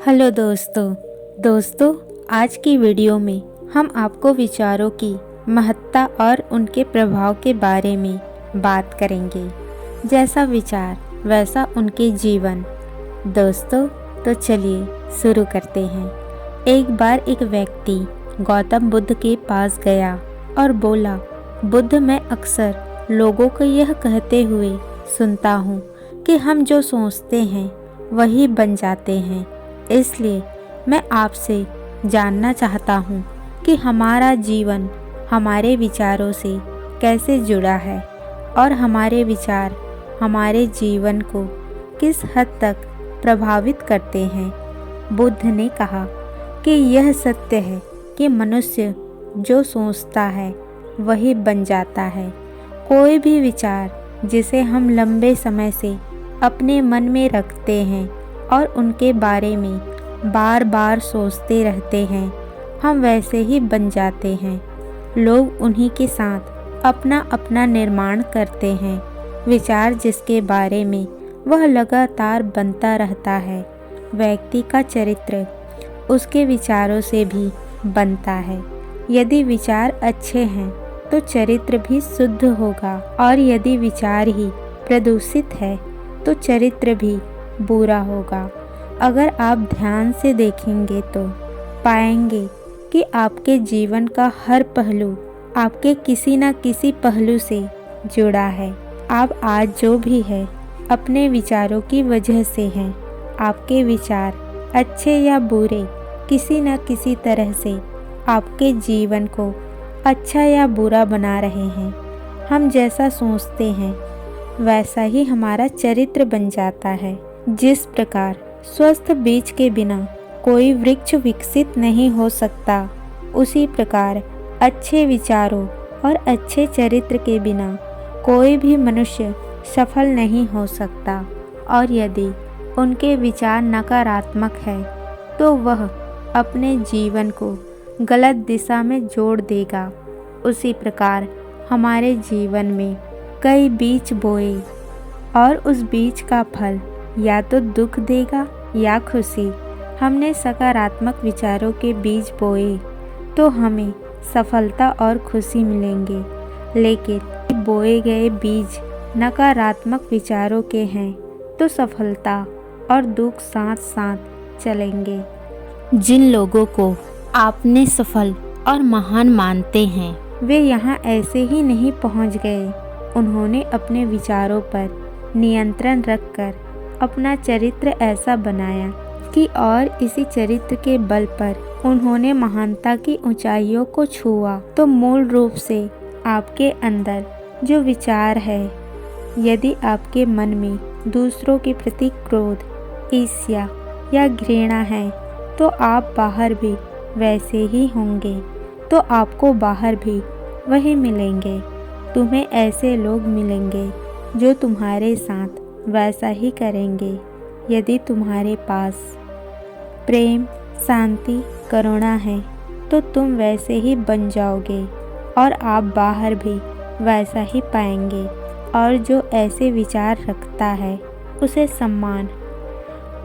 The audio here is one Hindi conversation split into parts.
हेलो दोस्तों आज की वीडियो में हम आपको विचारों की महत्ता और उनके प्रभाव के बारे में बात करेंगे। जैसा विचार वैसा उनके जीवन। दोस्तों तो चलिए शुरू करते हैं। एक बार एक व्यक्ति गौतम बुद्ध के पास गया और बोला, बुद्ध, मैं अक्सर लोगों को यह कहते हुए सुनता हूँ कि हम जो सोचते हैं वही बन जाते हैं। इसलिए मैं आपसे जानना चाहता हूँ कि हमारा जीवन हमारे विचारों से कैसे जुड़ा है और हमारे विचार हमारे जीवन को किस हद तक प्रभावित करते हैं। बुद्ध ने कहा कि यह सत्य है कि मनुष्य जो सोचता है वही बन जाता है। कोई भी विचार जिसे हम लंबे समय से अपने मन में रखते हैं और उनके बारे में बार बार सोचते रहते हैं, हम वैसे ही बन जाते हैं। लोग उन्हीं के साथ अपना अपना निर्माण करते हैं। विचार जिसके बारे में वह लगातार बनता रहता है, व्यक्ति का चरित्र उसके विचारों से भी बनता है। यदि विचार अच्छे हैं तो चरित्र भी शुद्ध होगा, और यदि विचार ही प्रदूषित है तो चरित्र भी बुरा होगा। अगर आप ध्यान से देखेंगे तो पाएंगे कि आपके जीवन का हर पहलू आपके किसी न किसी पहलू से जुड़ा है। आप आज जो भी है अपने विचारों की वजह से हैं। आपके विचार अच्छे या बुरे किसी न किसी तरह से आपके जीवन को अच्छा या बुरा बना रहे हैं। हम जैसा सोचते हैं वैसा ही हमारा चरित्र बन जाता है। जिस प्रकार स्वस्थ बीज के बिना कोई वृक्ष विकसित नहीं हो सकता, उसी प्रकार अच्छे विचारों और अच्छे चरित्र के बिना कोई भी मनुष्य सफल नहीं हो सकता। और यदि उनके विचार नकारात्मक है तो वह अपने जीवन को गलत दिशा में जोड़ देगा। उसी प्रकार हमारे जीवन में कई बीज बोए और उस बीज का फल या तो दुख देगा या खुशी। हमने सकारात्मक विचारों के बीज बोए तो हमें सफलता और खुशी मिलेंगे, लेकिन बोए गए बीज नकारात्मक विचारों के हैं तो सफलता और दुख साथ साथ चलेंगे। जिन लोगों को आपने सफल और महान मानते हैं वे यहाँ ऐसे ही नहीं पहुँच गए। उन्होंने अपने विचारों पर नियंत्रण रखकर अपना चरित्र ऐसा बनाया कि और इसी चरित्र के बल पर उन्होंने महानता की ऊंचाइयों को छुआ। तो मूल रूप से आपके अंदर जो विचार है, यदि आपके मन में दूसरों के प्रति क्रोध, ईर्ष्या या घृणा है तो आप बाहर भी वैसे ही होंगे। तो आपको बाहर भी वही मिलेंगे। तुम्हें ऐसे लोग मिलेंगे जो तुम्हारे साथ वैसा ही करेंगे। यदि तुम्हारे पास प्रेम, शांति, करुणा है तो तुम वैसे ही बन जाओगे और आप बाहर भी वैसा ही पाएंगे। और जो ऐसे विचार रखता है उसे सम्मान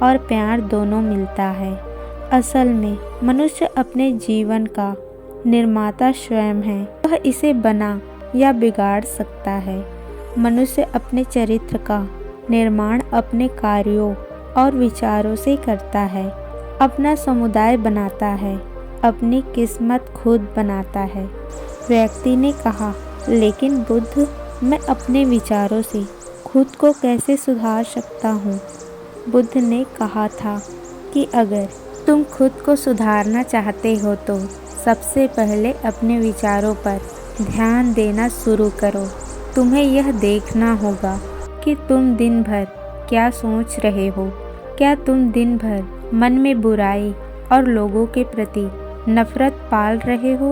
और प्यार दोनों मिलता है। असल में मनुष्य अपने जीवन का निर्माता स्वयं है। वह इसे बना या बिगाड़ सकता है। मनुष्य अपने चरित्र का निर्माण अपने कार्यों और विचारों से करता है। अपना समुदाय बनाता है, अपनी किस्मत खुद बनाता है। व्यक्ति ने कहा, लेकिन बुद्ध, मैं अपने विचारों से खुद को कैसे सुधार सकता हूँ? बुद्ध ने कहा था कि अगर तुम खुद को सुधारना चाहते हो तो सबसे पहले अपने विचारों पर ध्यान देना शुरू करो। तुम्हें यह देखना होगा कि तुम दिन भर क्या सोच रहे हो। क्या तुम दिन भर मन में बुराई और लोगों के प्रति नफरत पाल रहे हो?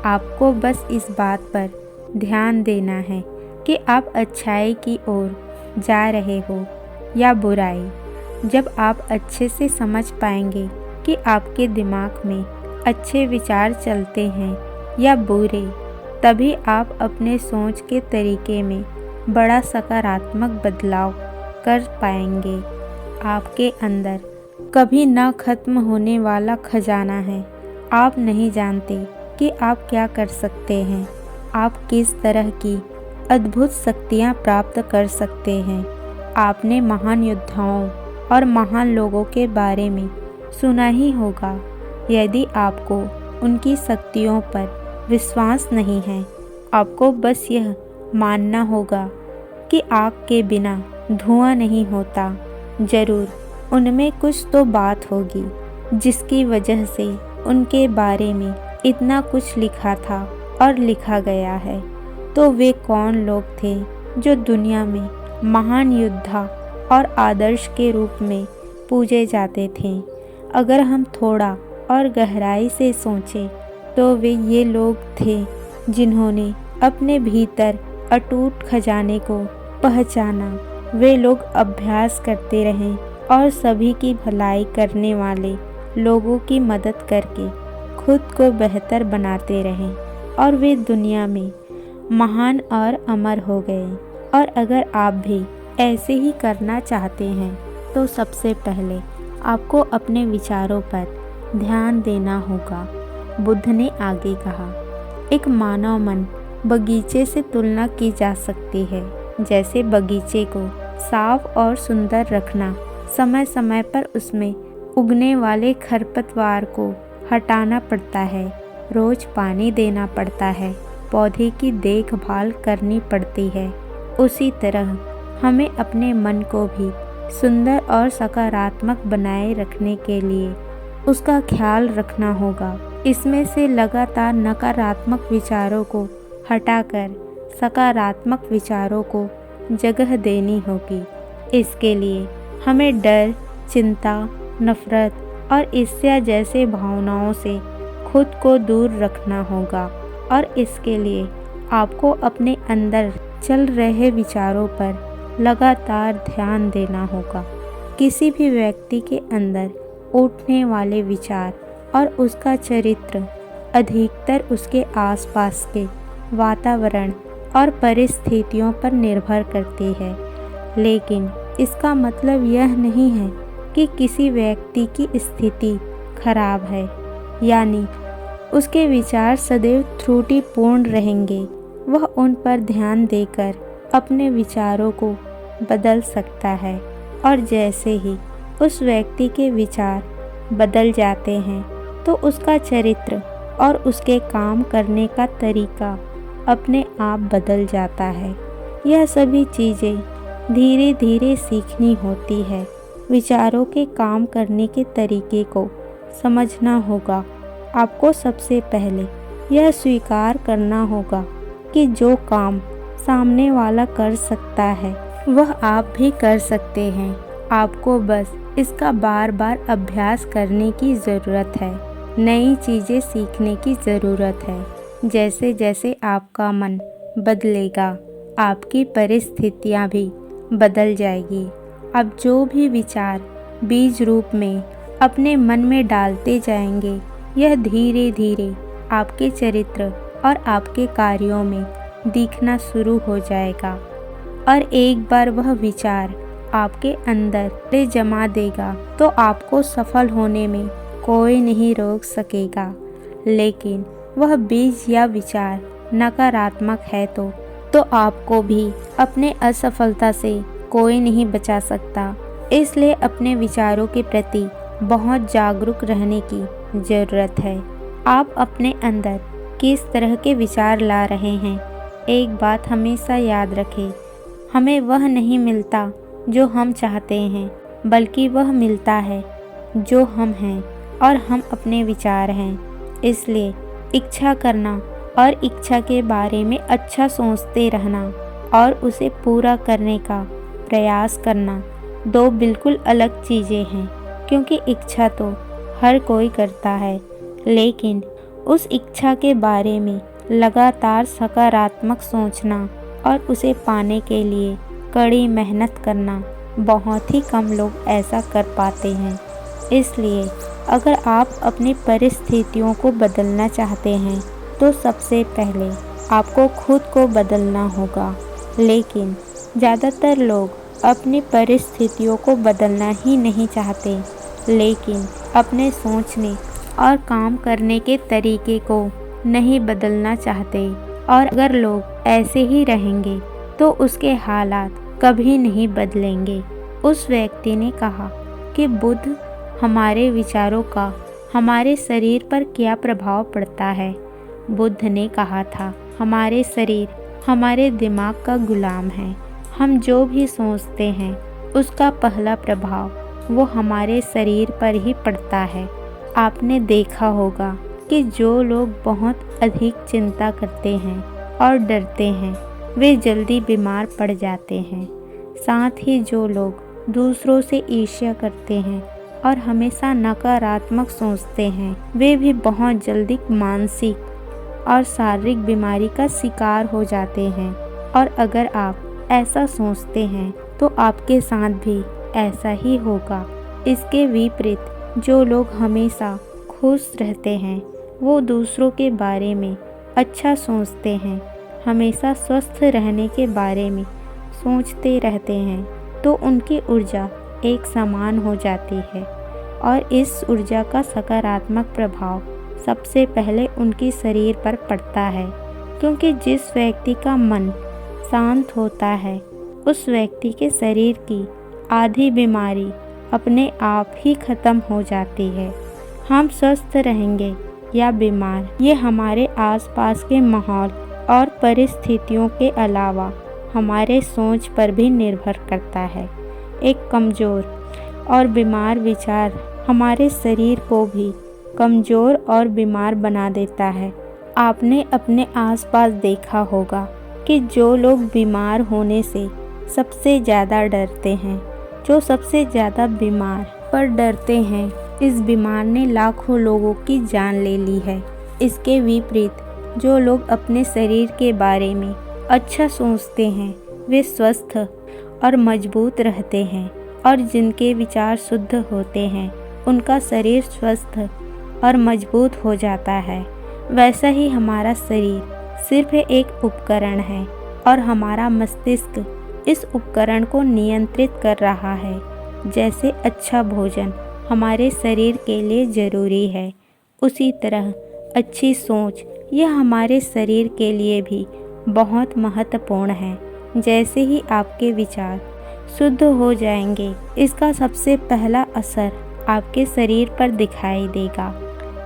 आपको बस इस बात पर ध्यान देना है कि आप अच्छाई की ओर जा रहे हो या बुराई। जब आप अच्छे से समझ पाएंगे कि आपके दिमाग में अच्छे विचार चलते हैं या बुरे, तभी आप अपने सोच के तरीके में बड़ा सकारात्मक बदलाव कर पाएंगे। आपके अंदर कभी न खत्म होने वाला खजाना है। आप नहीं जानते कि आप क्या कर सकते हैं, आप किस तरह की अद्भुत शक्तियाँ प्राप्त कर सकते हैं। आपने महान योद्धाओं और महान लोगों के बारे में सुना ही होगा। यदि आपको उनकी शक्तियों पर विश्वास नहीं है, आपको बस यह मानना होगा कि आग के बिना धुआं नहीं होता। जरूर उनमें कुछ तो बात होगी जिसकी वजह से उनके बारे में इतना कुछ लिखा था और लिखा गया है। तो वे कौन लोग थे जो दुनिया में महान योद्धा और आदर्श के रूप में पूजे जाते थे? अगर हम थोड़ा और गहराई से सोचें तो वे ये लोग थे जिन्होंने अपने भीतर अटूट खजाने को पहचाना। वे लोग अभ्यास करते रहे और सभी की भलाई करने वाले लोगों की मदद करके खुद को बेहतर बनाते रहे और वे दुनिया में महान और अमर हो गए। और अगर आप भी ऐसे ही करना चाहते हैं तो सबसे पहले आपको अपने विचारों पर ध्यान देना होगा। बुद्ध ने आगे कहा, एक मानव मन बगीचे से तुलना की जा सकती है। जैसे बगीचे को साफ और सुंदर रखना, समय समय पर उसमें उगने वाले खरपतवार को हटाना पड़ता है, रोज पानी देना पड़ता है, पौधे की देखभाल करनी पड़ती है। उसी तरह हमें अपने मन को भी सुंदर और सकारात्मक बनाए रखने के लिए उसका ख्याल रखना होगा। इसमें से लगातार नकारात्मक विचारों को हटाकर सकारात्मक विचारों को जगह देनी होगी। इसके लिए हमें डर, चिंता, नफरत और ईर्ष्या जैसे भावनाओं से खुद को दूर रखना होगा और इसके लिए आपको अपने अंदर चल रहे विचारों पर लगातार ध्यान देना होगा। किसी भी व्यक्ति के अंदर उठने वाले विचार और उसका चरित्र अधिकतर उसके आसपास के वातावरण और परिस्थितियों पर निर्भर करती है। लेकिन इसका मतलब यह नहीं है कि किसी व्यक्ति की स्थिति खराब है, यानी उसके विचार सदैव त्रुटिपूर्ण रहेंगे। वह उन पर ध्यान देकर अपने विचारों को बदल सकता है और जैसे ही उस व्यक्ति के विचार बदल जाते हैं तो उसका चरित्र और उसके काम करने का तरीका अपने आप बदल जाता है। यह सभी चीज़ें धीरे धीरे सीखनी होती है। विचारों के काम करने के तरीके को समझना होगा। आपको सबसे पहले यह स्वीकार करना होगा कि जो काम सामने वाला कर सकता है वह आप भी कर सकते हैं। आपको बस इसका बार बार अभ्यास करने की ज़रूरत है, नई चीज़ें सीखने की ज़रूरत है। जैसे जैसे आपका मन बदलेगा, आपकी परिस्थितियाँ भी बदल जाएगी। आप जो भी विचार बीज रूप में अपने मन में डालते जाएंगे, यह धीरे धीरे आपके चरित्र और आपके कार्यों में दिखना शुरू हो जाएगा। और एक बार वह विचार आपके अंदर ले जमा देगा तो आपको सफल होने में कोई नहीं रोक सकेगा। लेकिन वह बीज या विचार नकारात्मक है तो आपको भी अपने असफलता से कोई नहीं बचा सकता। इसलिए अपने विचारों के प्रति बहुत जागरूक रहने की ज़रूरत है। आप अपने अंदर किस तरह के विचार ला रहे हैं, एक बात हमेशा याद रखें, हमें वह नहीं मिलता जो हम चाहते हैं, बल्कि वह मिलता है जो हम हैं और हम अपने विचार हैं। इसलिए इच्छा करना और इच्छा के बारे में अच्छा सोचते रहना और उसे पूरा करने का प्रयास करना दो बिल्कुल अलग चीज़ें हैं। क्योंकि इच्छा तो हर कोई करता है, लेकिन उस इच्छा के बारे में लगातार सकारात्मक सोचना और उसे पाने के लिए कड़ी मेहनत करना बहुत ही कम लोग ऐसा कर पाते हैं। इसलिए अगर आप अपनी परिस्थितियों को बदलना चाहते हैं तो सबसे पहले आपको खुद को बदलना होगा। लेकिन ज़्यादातर लोग अपनी परिस्थितियों को बदलना ही नहीं चाहते। लेकिन अपने सोचने और काम करने के तरीके को नहीं बदलना चाहते। और अगर लोग ऐसे ही रहेंगे तो उसके हालात कभी नहीं बदलेंगे। उस व्यक्ति ने कहा कि बुद्ध, हमारे विचारों का हमारे शरीर पर क्या प्रभाव पड़ता है? बुद्ध ने कहा था, हमारे शरीर हमारे दिमाग का गुलाम है। हम जो भी सोचते हैं उसका पहला प्रभाव वो हमारे शरीर पर ही पड़ता है। आपने देखा होगा कि जो लोग बहुत अधिक चिंता करते हैं और डरते हैं वे जल्दी बीमार पड़ जाते हैं। साथ ही जो लोग दूसरों से ईर्ष्या करते हैं और हमेशा नकारात्मक सोचते हैं वे भी बहुत जल्दी मानसिक और शारीरिक बीमारी का शिकार हो जाते हैं। और अगर आप ऐसा सोचते हैं तो आपके साथ भी ऐसा ही होगा। इसके विपरीत जो लोग हमेशा खुश रहते हैं वो दूसरों के बारे में अच्छा सोचते हैं, हमेशा स्वस्थ रहने के बारे में सोचते रहते हैं तो उनकी ऊर्जा एक समान हो जाती है। और इस ऊर्जा का सकारात्मक प्रभाव सबसे पहले उनके शरीर पर पड़ता है, क्योंकि जिस व्यक्ति का मन शांत होता है उस व्यक्ति के शरीर की आधी बीमारी अपने आप ही खत्म हो जाती है। हम स्वस्थ रहेंगे या बीमार, ये हमारे आसपास के माहौल और परिस्थितियों के अलावा हमारे सोच पर भी निर्भर करता है। एक कमज़ोर और बीमार विचार हमारे शरीर को भी कमज़ोर और बीमार बना देता है। आपने अपने आसपास देखा होगा कि जो लोग बीमार होने से सबसे ज़्यादा डरते हैं, जो सबसे ज़्यादा बीमार पर डरते हैं, इस बीमार ने लाखों लोगों की जान ले ली है। इसके विपरीत जो लोग अपने शरीर के बारे में अच्छा सोचते हैं वे स्वस्थ और मजबूत रहते हैं। और जिनके विचार शुद्ध होते हैं उनका शरीर स्वस्थ और मजबूत हो जाता है। वैसा ही हमारा शरीर सिर्फ एक उपकरण है और हमारा मस्तिष्क इस उपकरण को नियंत्रित कर रहा है। जैसे अच्छा भोजन हमारे शरीर के लिए ज़रूरी है, उसी तरह अच्छी सोच यह हमारे शरीर के लिए भी बहुत महत्वपूर्ण है। जैसे ही आपके विचार शुद्ध हो जाएंगे, इसका सबसे पहला असर आपके शरीर पर दिखाई देगा।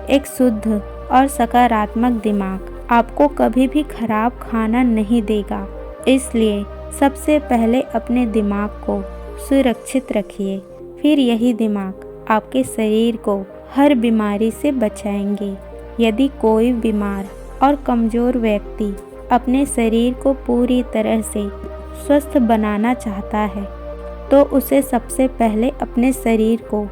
एक शुद्ध और सकारात्मक दिमाग आपको कभी भी खराब खाना नहीं देगा। इसलिए सबसे पहले अपने दिमाग को सुरक्षित रखिए, फिर यही दिमाग आपके शरीर को हर बीमारी से बचाएंगे। यदि कोई बीमार और कमज़ोर व्यक्ति अपने शरीर को पूरी तरह से स्वस्थ बनाना चाहता है तो उसे सबसे पहले अपने शरीर को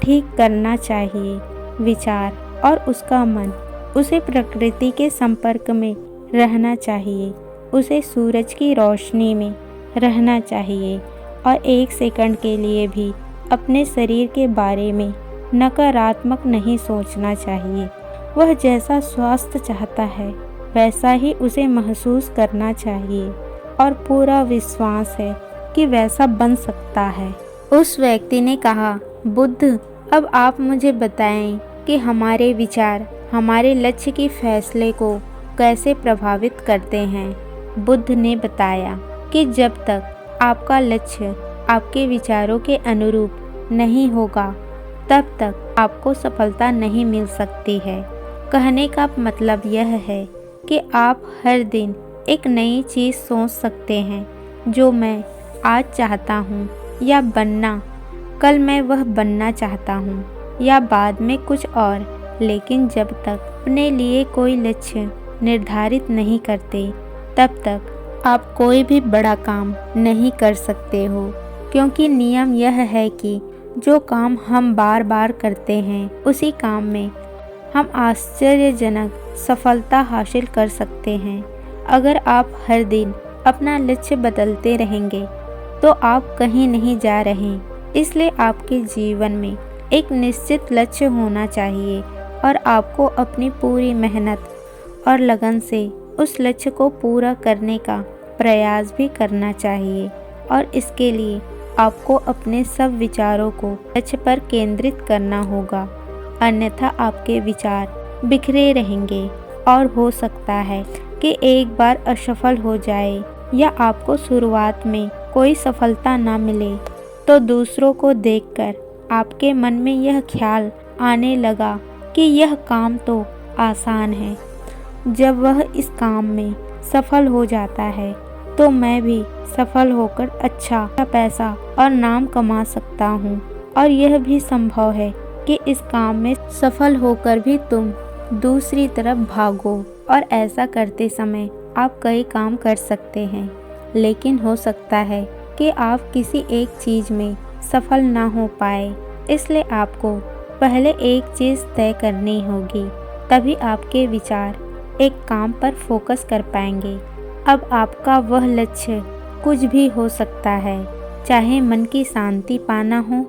ठीक करना चाहिए। विचार और उसका मन, उसे प्रकृति के संपर्क में रहना चाहिए, उसे सूरज की रोशनी में रहना चाहिए और एक सेकंड के लिए भी अपने शरीर के बारे में नकारात्मक नहीं सोचना चाहिए। वह जैसा स्वास्थ्य चाहता है वैसा ही उसे महसूस करना चाहिए और पूरा विश्वास है कि वैसा बन सकता है। उस व्यक्ति ने कहा, बुद्ध, अब आप मुझे बताएं कि हमारे विचार हमारे लक्ष्य के फैसले को कैसे प्रभावित करते हैं। बुद्ध ने बताया कि जब तक आपका लक्ष्य आपके विचारों के अनुरूप नहीं होगा तब तक आपको सफलता नहीं मिल सकती है। कहने का मतलब यह है कि आप हर दिन एक नई चीज़ सोच सकते हैं। जो मैं आज चाहता हूँ या बनना, कल मैं वह बनना चाहता हूँ या बाद में कुछ और। लेकिन जब तक अपने लिए कोई लक्ष्य निर्धारित नहीं करते तब तक आप कोई भी बड़ा काम नहीं कर सकते हो, क्योंकि नियम यह है कि जो काम हम बार बार करते हैं उसी काम में हम आश्चर्यजनक सफलता हासिल कर सकते हैं। अगर आप हर दिन अपना लक्ष्य बदलते रहेंगे तो आप कहीं नहीं जा रहे। इसलिए आपके जीवन में एक निश्चित लक्ष्य होना चाहिए और आपको अपनी पूरी मेहनत और लगन से उस लक्ष्य को पूरा करने का प्रयास भी करना चाहिए। और इसके लिए आपको अपने सब विचारों को लक्ष्य पर केंद्रित करना होगा, अन्यथा आपके विचार बिखरे रहेंगे और हो सकता है कि एक बार असफल हो जाए या आपको शुरुआत में कोई सफलता ना मिले तो दूसरों को देखकर आपके मन में यह ख्याल आने लगा कि यह काम तो आसान है। जब वह इस काम में सफल हो जाता है तो मैं भी सफल होकर अच्छा पैसा और नाम कमा सकता हूँ, और यह भी संभव है कि इस काम में सफल होकर भी तुम दूसरी तरफ भागो और ऐसा करते समय आप कई काम कर सकते हैं, लेकिन हो सकता है कि आप किसी एक चीज़ में सफल ना हो पाए। इसलिए आपको पहले एक चीज़ तय करनी होगी, तभी आपके विचार एक काम पर फोकस कर पाएंगे। अब आपका वह लक्ष्य कुछ भी हो सकता है, चाहे मन की शांति पाना हो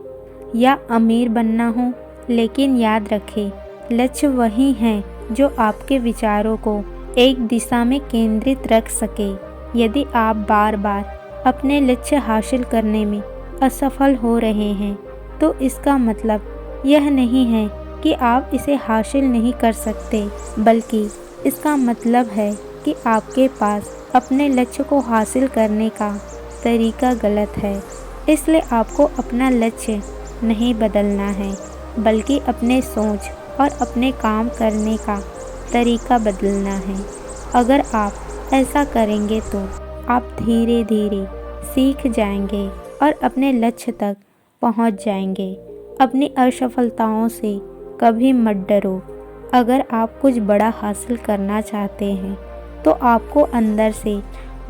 या अमीर बनना हो, लेकिन याद रखें, लक्ष्य वही है जो आपके विचारों को एक दिशा में केंद्रित रख सके। यदि आप बार बार अपने लक्ष्य हासिल करने में असफल हो रहे हैं तो इसका मतलब यह नहीं है कि आप इसे हासिल नहीं कर सकते, बल्कि इसका मतलब है कि आपके पास अपने लक्ष्य को हासिल करने का तरीका गलत है। इसलिए आपको अपना लक्ष्य नहीं बदलना है, बल्कि अपने सोच और अपने काम करने का तरीका बदलना है। अगर आप ऐसा करेंगे तो आप धीरे धीरे सीख जाएंगे और अपने लक्ष्य तक पहुंच जाएंगे। अपनी असफलताओं से कभी मत डरो। अगर आप कुछ बड़ा हासिल करना चाहते हैं तो आपको अंदर से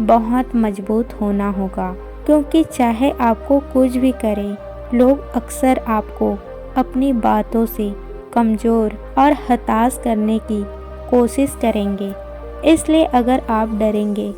बहुत मजबूत होना होगा, क्योंकि चाहे आपको कुछ भी करें, लोग अक्सर आपको अपनी बातों से कमज़ोर और हताश करने की कोशिश करेंगे। इसलिए अगर आप डरेंगे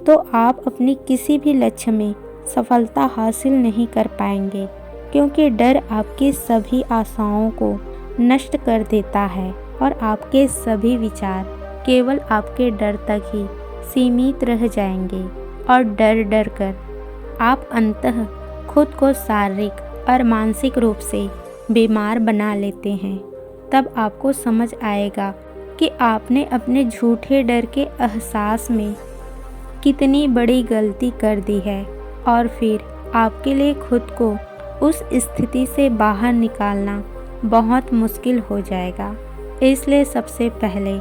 तो आप अपनी किसी भी लक्ष्य में सफलता हासिल नहीं कर पाएंगे, क्योंकि डर आपकी सभी आशाओं को नष्ट कर देता है और आपके सभी विचार केवल आपके डर तक ही सीमित रह जाएंगे, और डर डर कर आप अंततः खुद को शारीरिक और मानसिक रूप से बीमार बना लेते हैं। तब आपको समझ आएगा कि आपने अपने झूठे डर के एहसास में कितनी बड़ी गलती कर दी है, और फिर आपके लिए खुद को उस स्थिति से बाहर निकालना बहुत मुश्किल हो जाएगा। इसलिए सबसे पहले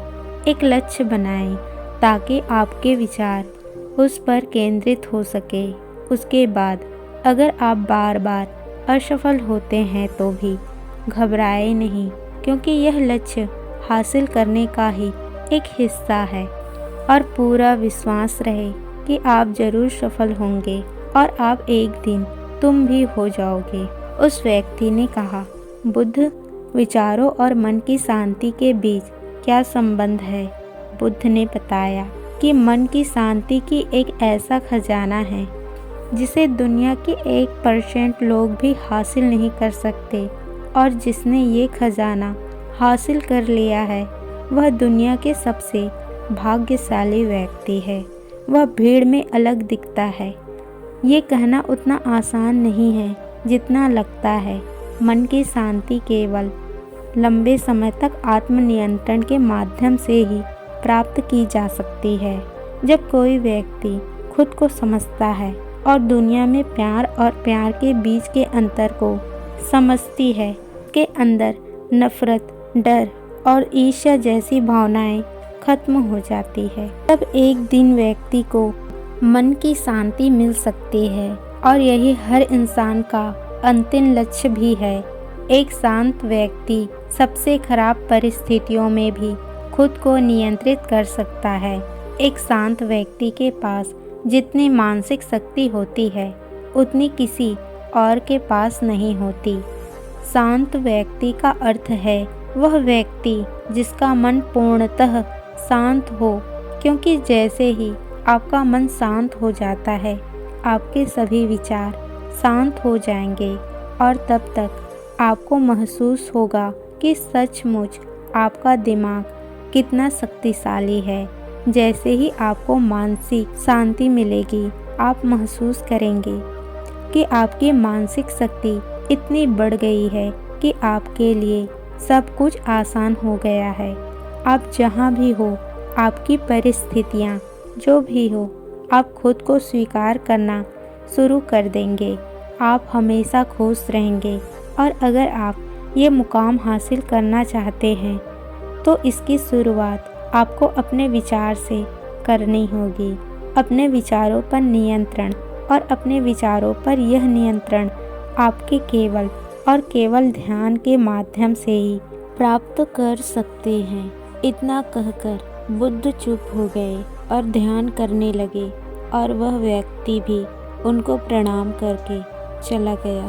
एक लक्ष्य बनाएं ताकि आपके विचार उस पर केंद्रित हो सके। उसके बाद अगर आप बार बार असफल होते हैं तो भी घबराएं नहीं, क्योंकि यह लक्ष्य हासिल करने का ही एक हिस्सा है, और पूरा विश्वास रहे कि आप जरूर सफल होंगे और आप एक दिन तुम भी हो जाओगे। उस व्यक्ति ने कहा, बुद्ध, विचारों और मन की शांति के बीच क्या संबंध है? बुद्ध ने बताया कि मन की शांति की एक ऐसा खजाना है जिसे दुनिया के 1% लोग भी हासिल नहीं कर सकते, और जिसने ये खजाना हासिल कर लिया है वह दुनिया के सबसे भाग्यशाली व्यक्ति है। वह भीड़ में अलग दिखता है। ये कहना उतना आसान नहीं है जितना लगता है। मन की शांति केवल लंबे समय तक आत्मनियंत्रण के माध्यम से ही प्राप्त की जा सकती है। जब कोई व्यक्ति खुद को समझता है और दुनिया में प्यार और प्यार के बीच के अंतर को समझती है, के अंदर नफरत, डर और ईर्ष्या जैसी भावनाएं खत्म हो जाती है, तब एक दिन व्यक्ति को मन की शांति मिल सकती है। और यही हर इंसान का अंतिम लक्ष्य भी है। एक शांत व्यक्ति सबसे खराब परिस्थितियों में भी खुद को नियंत्रित कर सकता है। एक शांत व्यक्ति के पास जितनी मानसिक शक्ति होती है उतनी किसी और के पास नहीं होती। शांत व्यक्ति का अर्थ है वह व्यक्ति जिसका मन पूर्णतः शांत हो, क्योंकि जैसे ही आपका मन शांत हो जाता है आपके सभी विचार शांत हो जाएंगे, और तब तक आपको महसूस होगा कि सचमुच आपका दिमाग कितना शक्तिशाली है। जैसे ही आपको मानसिक शांति मिलेगी आप महसूस करेंगे कि आपकी मानसिक शक्ति इतनी बढ़ गई है कि आपके लिए सब कुछ आसान हो गया है। आप जहाँ भी हो, आपकी परिस्थितियाँ जो भी हो, आप खुद को स्वीकार करना शुरू कर देंगे। आप हमेशा खुश रहेंगे। और अगर आप ये मुकाम हासिल करना चाहते हैं तो इसकी शुरुआत आपको अपने विचार से करनी होगी। अपने विचारों पर नियंत्रण, और अपने विचारों पर यह नियंत्रण आपके केवल और केवल ध्यान के माध्यम से ही प्राप्त कर सकते हैं। इतना कहकर बुद्ध चुप हो गए और ध्यान करने लगे, और वह व्यक्ति भी उनको प्रणाम करके चला गया।